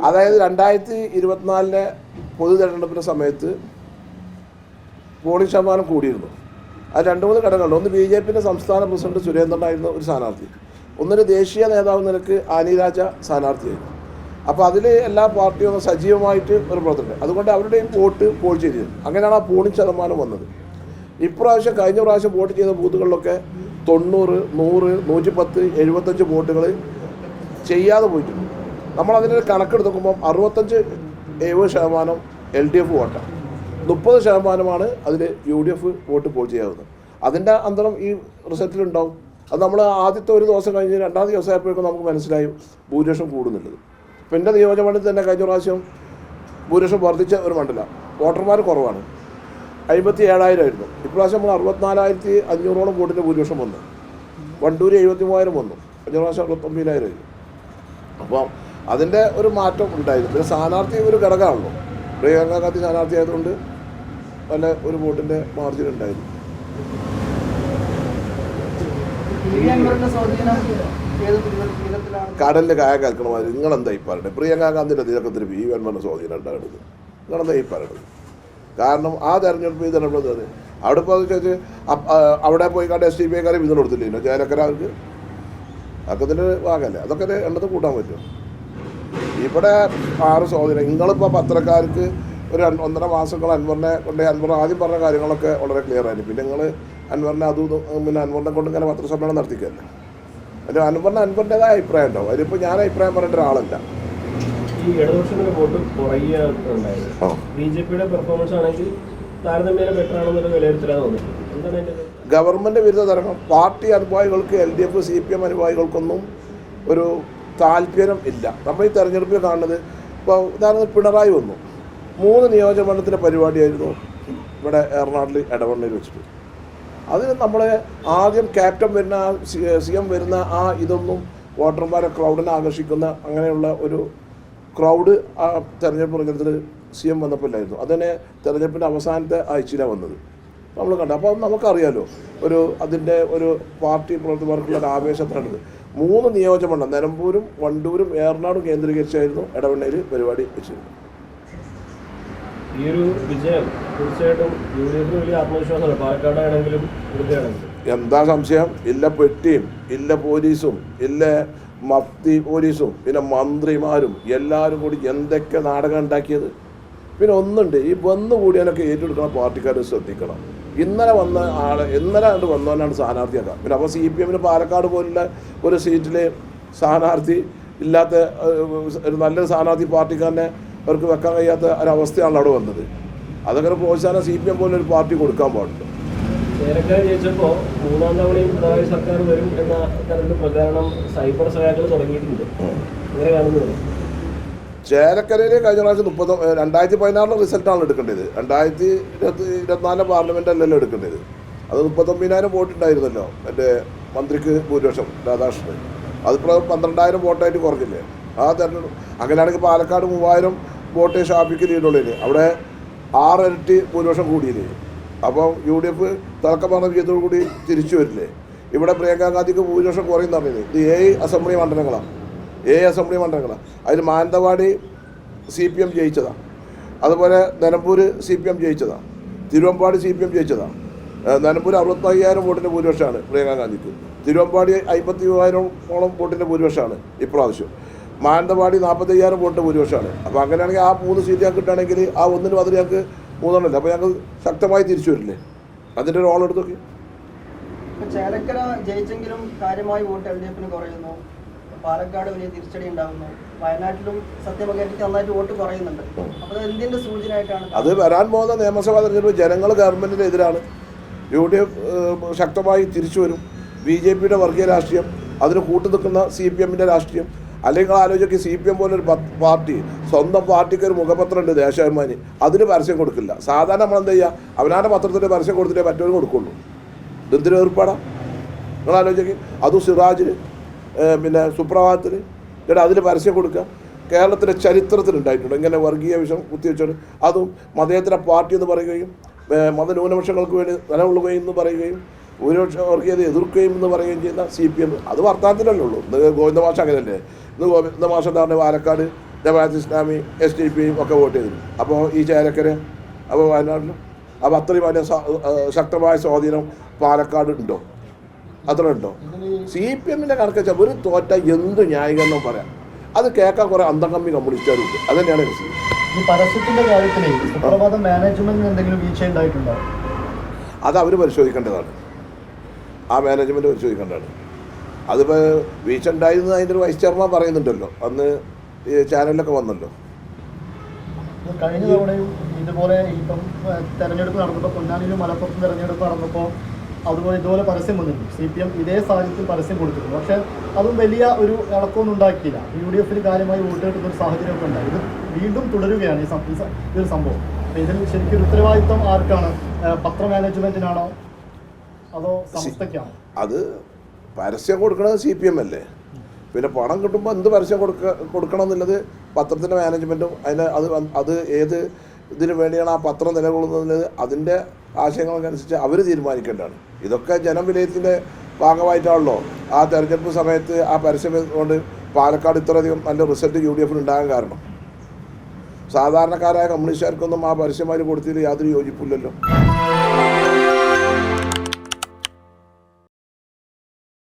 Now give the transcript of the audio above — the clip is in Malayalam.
അതായത് 2024 പൊതു തെരഞ്ഞെടുപ്പിൻ്റെ സമയത്ത് പോളിംഗ് ശതമാനം കൂടിയിരുന്നു. അത് 2-3 ഘടകങ്ങളുണ്ട്. ഒന്ന് BJPയുടെ സംസ്ഥാന പ്രസിഡന്റ് സുരേന്ദ്രനായിരുന്ന ഒരു സ്ഥാനാർത്ഥി, ഒന്നൊരു ദേശീയ നേതാവ് നിലക്ക് ആനി രാജ സ്ഥാനാർത്ഥിയായിരുന്നു. അപ്പോൾ അതിൽ എല്ലാ പാർട്ടിയും ഒന്ന് സജീവമായിട്ട് ഒരു പ്രവർത്തനം, അതുകൊണ്ട് അവരുടെയും വോട്ട് പോൾ ചെയ്തിരുന്നു. അങ്ങനെയാണ് ആ പോളിംഗ് ശതമാനം വന്നത്. ഇപ്രാവശ്യം കഴിഞ്ഞ പ്രാവശ്യം വോട്ട് ചെയ്ത ബൂത്തുകളിലൊക്കെ 90, 100, 110, 75 വോട്ടുകൾ ചെയ്യാതെ പോയിട്ടുണ്ട്. നമ്മളതിൻ്റെ കണക്കെടുത്ത് നോക്കുമ്പോൾ 65-70% LDF വോട്ടാണ്, 30% അതിൽ UDF വോട്ട് പോൾ ചെയ്യാവുന്നത്. അതിൻ്റെ അന്തരം ഈ റിസൾട്ടിലുണ്ടാവും. അത് നമ്മൾ ആദ്യത്തെ ഒരു ദിവസം കഴിഞ്ഞ് രണ്ടാമത്തെ ദിവസം ആയപ്പോഴേക്കും നമുക്ക് മനസ്സിലായി ഭൂരിപക്ഷം കൂടുന്നുള്ളത്. ഇപ്പോൾ എൻ്റെ നിയോജകമണ്ഡലത്തിൽ തന്നെ കഴിഞ്ഞ പ്രാവശ്യം ഭൂരിപക്ഷം വർദ്ധിച്ച ഒരു മണ്ഡലം, വോട്ടർമാർ കുറവാണ്, 57,000 ആയിരുന്നു. ഇപ്രാവശ്യം നമ്മൾ 64,500ഓളം വോട്ടിൻ്റെ ഭൂരിപക്ഷം വന്നു. വണ്ടൂർ 73,000 വന്നു, കഴിഞ്ഞ പ്രാവശ്യം 69,000 ആയിരുന്നു. അപ്പോൾ അതിൻ്റെ ഒരു മാറ്റം ഉണ്ടായിരുന്നു. പിന്നെ സ്ഥാനാർത്ഥി ഒരു ഘടകമാണല്ലോ, പ്രിയങ്ക ഗാന്ധി സ്ഥാനാർത്ഥി ആയതുകൊണ്ട് നല്ല ഒരു വോട്ടിൻ്റെ മാർജിൻ ഉണ്ടായിരുന്നു. കടലിൽ കായ കലക്കണമാതിരി നിങ്ങളെന്താ ഈ പറയണത്? പ്രിയങ്ക ഗാന്ധിയുടെ തിരക്കത്തിൽ PV സ്വാധീനം ഉണ്ടാകുന്നത് നിങ്ങളെന്താ ഈ പറയണത്? കാരണം ആ തെരഞ്ഞെടുപ്പ് ഈ തെരഞ്ഞെടുപ്പ് അവിടെ ഇപ്പോൾ ചോദിച്ച് അവിടെ പോയി കണ്ട് SDPക്കാരെ വിധം കൊടുത്തില്ലല്ലോ ചേലക്കരാർക്ക്, അതൊക്കെ ഇതിൻ്റെ ഭാഗമല്ലേ, അതൊക്കെ എണ്ണത്ത് കൂട്ടാൻ പറ്റും. ഇവിടെ 6 സ്വാധീനം. നിങ്ങളിപ്പോൾ പത്രക്കാർക്ക് ഒരു 1.5 മാസങ്ങൾ അൻവറിനെ കൊണ്ട് അൻവർ ആദ്യം പറഞ്ഞ കാര്യങ്ങളൊക്കെ വളരെ ക്ലിയർ ആയിരുന്നു. പിന്നെ നിങ്ങൾ അൻവറിനെ പിന്നെ അൻവറിനെ കൊണ്ട് ഇങ്ങനെ പത്രസമ്മേളനം നടത്തിക്കല്ലേ. അതിന് അൻവറിൻ്റെതായ അഭിപ്രായം ഉണ്ടാവും. അതിലിപ്പോൾ ഞാൻ അഭിപ്രായം പറയേണ്ട ഒരാളല്ല. ഈ ഇടതുപക്ഷത്തിന് വോട്ട് കുറയുകയുണ്ടായിരുന്നു. BJPയുടെ പെർഫോമൻസ് ആണെങ്കിൽ താരതമ്യേന ബെറ്റർ ആണെന്നൊരു വിലയിരുത്തലാണ് തോന്നുന്നത്. ഗവൺമെൻറ് വിരുദ്ധ തരംഗം പാർട്ടി അനുഭാവികൾക്ക് LDF CPM അനുഭാവികൾക്കൊന്നും ഒരു താല്പര്യം ഇല്ല. നമ്മൾ ഈ തെരഞ്ഞെടുപ്പിൽ കാണുന്നത് ഇപ്പോൾ ഉദാഹരണത്തിന് പിണറായി വന്നു, 3 നിയോജകമണ്ഡലത്തിൻ്റെ പരിപാടിയായിരുന്നു ഇവിടെ എറണാകുളത്തിൽ ഇടവണ്ണയിൽ വെച്ചിട്ട്. അത് നമ്മളെ ആദ്യം ക്യാപ്റ്റൻ വരുന്ന CM വരുന്ന ആ ഇതൊന്നും വോട്ടർമാരെ ക്രൗഡിനെ ആകർഷിക്കുന്ന അങ്ങനെയുള്ള ഒരു ക്രൗഡ് ആ തെരഞ്ഞെടുപ്പ് പ്രചരണത്തിൽ CM വന്നപ്പോൾ ഇല്ലായിരുന്നു. അതുതന്നെ തെരഞ്ഞെടുപ്പിൻ്റെ അവസാനത്തെ ആഴ്ചയിലാണ് വന്നത് നമ്മൾ കണ്ടു. അപ്പോൾ നമുക്കറിയാലോ ഒരു അതിൻ്റെ ഒരു പാർട്ടി പ്രവർത്തകർക്കുള്ള ഒരു ആവേശത്തിനാണിത്. 3 നിയോജകമണ്ഡലം നിലമ്പൂരും വണ്ടൂരും ഏറനാടും കേന്ദ്രീകരിച്ചായിരുന്നു ഇടവണ്ണയിൽ പരിപാടി വെച്ചിരുന്നത്. ഈ ഒരു വിജയം തീർച്ചയായിട്ടും UDFന് വലിയ ആത്മവിശ്വാസമാണ്. പാലക്കാടാണെങ്കിലും എന്താ സംശയം? ഇല്ല പെട്ടിയും ഇല്ല പോലീസും ഇല്ല മഫ്തി പോലീസും പിന്നെ മന്ത്രിമാരും എല്ലാവരും കൂടി എന്തൊക്കെ നാടകം ഉണ്ടാക്കിയത്. പിന്നെ ഒന്നുണ്ട്, ഈ വന്നുകൂടിയാനൊക്കെ ഏറ്റെടുക്കണം പാർട്ടിക്കാർ ശ്രദ്ധിക്കണം. ഇന്നലെ കണ്ട് വന്നവനാണ് സ്ഥാനാർത്ഥിയാക്കാം. പിന്നെ അപ്പോൾ CPMന് പാലക്കാട് പോലുള്ള ഒരു സീറ്റിൽ സ്ഥാനാർത്ഥി ഇല്ലാത്ത ഒരു നല്ലൊരു സ്ഥാനാർത്ഥി പാർട്ടിക്കാരനെ അവർക്ക് വെക്കാൻ കഴിയാത്ത ഒരവസ്ഥയാണ് അവിടെ വന്നത്. അതൊക്കെ പ്രോത്സാഹനം CPM പോലെ ഒരു പാർട്ടി കൊടുക്കാൻ പാടുണ്ട്. ചേലക്കര ജയിച്ചപ്പോൾ 3ാം തവണയും പിണറായി സർക്കാർ വരും എന്ന തരത്തിൽ പ്രചാരണം സൈബർ സഹായങ്ങൾ തുടങ്ങിയിട്ടുണ്ട്. അങ്ങനെ കാണുന്നത് ചേലക്കരയിൽ കഴിഞ്ഞ പ്രാവശ്യം 2016 റിസൾട്ടാണ് എടുക്കേണ്ടത്. 2024 പാർലമെൻ്റ് അല്ലല്ലോ എടുക്കേണ്ടത്. അത് 39,000 വോട്ടുണ്ടായിരുന്നല്ലോ എൻ്റെ മന്ത്രിക്ക് ഭൂരിപക്ഷം രാധാകൃഷ്ണൻ. അതിപ്പോൾ 12,000 വോട്ടായിട്ട് കുറഞ്ഞില്ലേ ആ തെരഞ്ഞെടുപ്പ്. അങ്ങനെയാണെങ്കിൽ പാലക്കാട് 3,000 വോട്ട് ഷാഫിക്ക് ലീഡുള്ളതിന് അവിടെ 6 ഇരട്ടി ഭൂരിപക്ഷം കൂടിയില്ലേ. അപ്പം UDF തർക്കം പറഞ്ഞ വിജയത്തോടു കൂടി തിരിച്ചു വരില്ലേ. ഇവിടെ പ്രിയങ്ക ഗാന്ധിക്ക് ഭൂരിപക്ഷം കുറയുമെന്ന് പറഞ്ഞത് ഇത് 7 അസംബ്ലി മണ്ഡലങ്ങളാണ്. അതിൽ മാനന്തവാടി CPM ജയിച്ചതാണ്, അതുപോലെ നിലമ്പൂർ CPM ജയിച്ചതാണ്, തിരുവമ്പാടി CPM ജയിച്ചതാണ്. നിലമ്പൂർ 65,000 വോട്ടിൻ്റെ ഭൂരിപക്ഷമാണ് പ്രിയങ്ക ഗാന്ധിക്ക്, തിരുവമ്പാടി 53,000ഓളം വോട്ടിൻ്റെ ഭൂരിപക്ഷമാണ് ഇപ്രാവശ്യം, മാനന്തവാടി 45,000 വോട്ടിൻ്റെ ഭൂരിപക്ഷമാണ്. അപ്പോൾ അങ്ങനെയാണെങ്കിൽ ആ 3 സീറ്റ് ഞങ്ങൾക്ക് കിട്ടുകയാണെങ്കിൽ ആ ഒന്നിന് പതിൽ ഞങ്ങൾക്ക് 3 എണ്ണമില്ല. അപ്പോൾ ഞങ്ങൾ ശക്തമായി തിരിച്ചു വരില്ലേ. അതിൻ്റെ റോൾ എടുത്ത് നോക്കി. ചേലക്കര ജയിച്ചെങ്കിലും കാര്യമായി വോട്ട് LDFന് കുറയുന്നു, പാലക്കാട് വലിയ തിരിച്ചടി ഉണ്ടാകുന്നു, വയനാട്ടിലും സത്യമകേരളത്തിൽ നന്നായിട്ട് വോട്ട് കുറയുന്നുണ്ട്. അപ്പോൾ എന്തിൻ്റെ സൂചനയായിട്ടാണ്? അത് വരാൻ പോകുന്ന നിയമസഭാ തെരഞ്ഞെടുപ്പ് ജനങ്ങൾ ഗവൺമെൻറ്റിന് എതിരാണ്. UDF ശക്തമായി തിരിച്ചു വരും. BJPയുടെ വർഗീയ രാഷ്ട്രീയം, അതിന് കൂട്ടു നിൽക്കുന്ന CPMൻ്റെ രാഷ്ട്രീയം. അല്ലെങ്കിൽ ആലോചിക്കുക, CPM പോലൊരു പാർട്ടി സ്വന്തം പാർട്ടിക്ക് ഒരു മുഖപത്രം ഉണ്ട് ദേശാഭിമാനി, അതിന് പരസ്യം കൊടുക്കില്ല. സാധാരണ നമ്മളെന്താ ചെയ്യുക, അവനാൻ്റെ പത്രത്തിൻ്റെ പരസ്യം കൊടുത്തിട്ടേ മറ്റവർ കൊടുക്കുള്ളൂ. ഇതെന്തൊരു ഏർപ്പാടാണ് നിങ്ങൾ ആലോചിക്കുക. അതും സിറാജിന് പിന്നെ സുപ്രഭാതത്തിന് ചേട്ടാ അതിന് പരസ്യം കൊടുക്കുക. കേരളത്തിലെ ചരിത്രത്തിലുണ്ടായിട്ടുണ്ട് ഇങ്ങനെ വർഗീയ വിഷം കുത്തിവെച്ചോണ്ട്. അതും മതേതര പാർട്ടി എന്ന് പറയുകയും മതന്യൂനപക്ഷങ്ങൾക്ക് വേണ്ടി നിലകൊള്ളുകയും എന്ന് പറയുകയും ഭൂരിപക്ഷ വർഗീയത എതിർക്കുകയും എന്ന് പറയുകയും ചെയ്യുന്ന CPM. അത് വർത്തമാനത്തിലല്ലേ ഉള്ളൂ. ഇന്ന് ഗോവിന്ദ മാഷ് അങ്ങനെയല്ലേ. ഇന്ന് ഗോവിന്ദ മാഷ് എന്താ പറഞ്ഞാൽ പാലക്കാട് ജമാഅത്ത് ഇസ്ലാമി SDP ഒക്കെ വോട്ട് ചെയ്തിരുന്നു. അപ്പോൾ ഈ ചേലക്കര അപ്പോൾ വയനാട്ടിലും അപ്പോൾ അത്രയും വലിയ ശക്തമായ സ്വാധീനം പാലക്കാട് ഉണ്ടോ? അത്ര ഉണ്ടോ? CPM കണക്ക് വെച്ചാൽ ഒരു തോറ്റ എന്ത് ന്യായീകരണം പറയാം, അത് കേൾക്കാൻ കുറേ അന്തംകമ്മി കമ്മ്യൂണിസ്റ്റുകാരുണ്ട്. അത് തന്നെയാണ് വിഷയം. ഈ പരസ്യത്തിന്റെ കാര്യത്തിൽ സുപ്രഭാതം മാനേജ്മെന്റിന് എന്തെങ്കിലും വീഴ്ച ഉണ്ടായിട്ടുണ്ടോ? അത് അവർ പരിശോധിക്കേണ്ടതാണ്, ആ മാനേജ്മെൻറ്റ് പരിശോധിക്കേണ്ടതാണ്. അതിപ്പോൾ വീഴ്ച ഉണ്ടായിരുന്നു അതിൻ്റെ ഒരു വൈസ് ചെയർമാൻ പറയുന്നുണ്ടല്ലോ, അന്ന് ഈ ചാനലിലൊക്കെ വന്നല്ലോ. കഴിഞ്ഞ തവണയും ഇതുപോലെ ഇപ്പം തെരഞ്ഞെടുപ്പ് നടന്നപ്പോൾ പൊന്നാനിയിലും മലപ്പുറത്തും തെരഞ്ഞെടുപ്പ് നടന്നപ്പോൾ അതുപോലെ ഇതുപോലെ പരസ്യം വന്നിട്ടുണ്ട്. CPM ഇതേ സാഹചര്യത്തിൽ പരസ്യം കൊടുത്തിട്ടുണ്ട്. പക്ഷേ അതും വലിയ ഒരു ഇളക്കമൊന്നും ഉണ്ടാക്കിയില്ല. UDF കാര്യമായി വോട്ട് കിട്ടുന്ന ഒരു സാഹചര്യമൊക്കെ ഉണ്ടായി. ഇത് വീണ്ടും തുടരുകയാണ് ഈ ഒരു സംഭവം. അപ്പോൾ ഇതിൽ ശരിക്കും ഉത്തരവാദിത്വം ആർക്കാണ്? പത്ര മാനേജ്മെന്റിനാണോ അതോ സംസ്ഥയ്ക്കാണോ? അത് പരസ്യം കൊടുക്കുന്നത് CPM അല്ലേ. പിന്നെ പണം കിട്ടുമ്പോൾ എന്ത് പരസ്യം കൊടുക്കണം എന്നുള്ളത് പത്രത്തിൻ്റെ മാനേജ്മെൻറ്റും അത് ഏത് ഇതിനു വേണ്ടിയാണ് ആ പത്രം നിലകൊള്ളുന്നത് അതിൻ്റെ ആശയങ്ങൾക്കനുസരിച്ച് അവർ തീരുമാനിക്കേണ്ടതാണ്. ഇതൊക്കെ ജനവിലയത്തിൻ്റെ ഭാഗമായിട്ടാണല്ലോ ആ തെരഞ്ഞെടുപ്പ് സമയത്ത് ആ പരസ്യം കൊണ്ട് പാലക്കാട് ഇത്രയധികം നല്ല റിസൾട്ട് UDF ഉണ്ടാകാൻ കാരണം. സാധാരണക്കാരായ കമ്മ്യൂണിസ്റ്റുകാർക്കൊന്നും ആ പരസ്യമായി കൊടുത്തതിൽ യാതൊരു യോജിപ്പില്ലല്ലോ.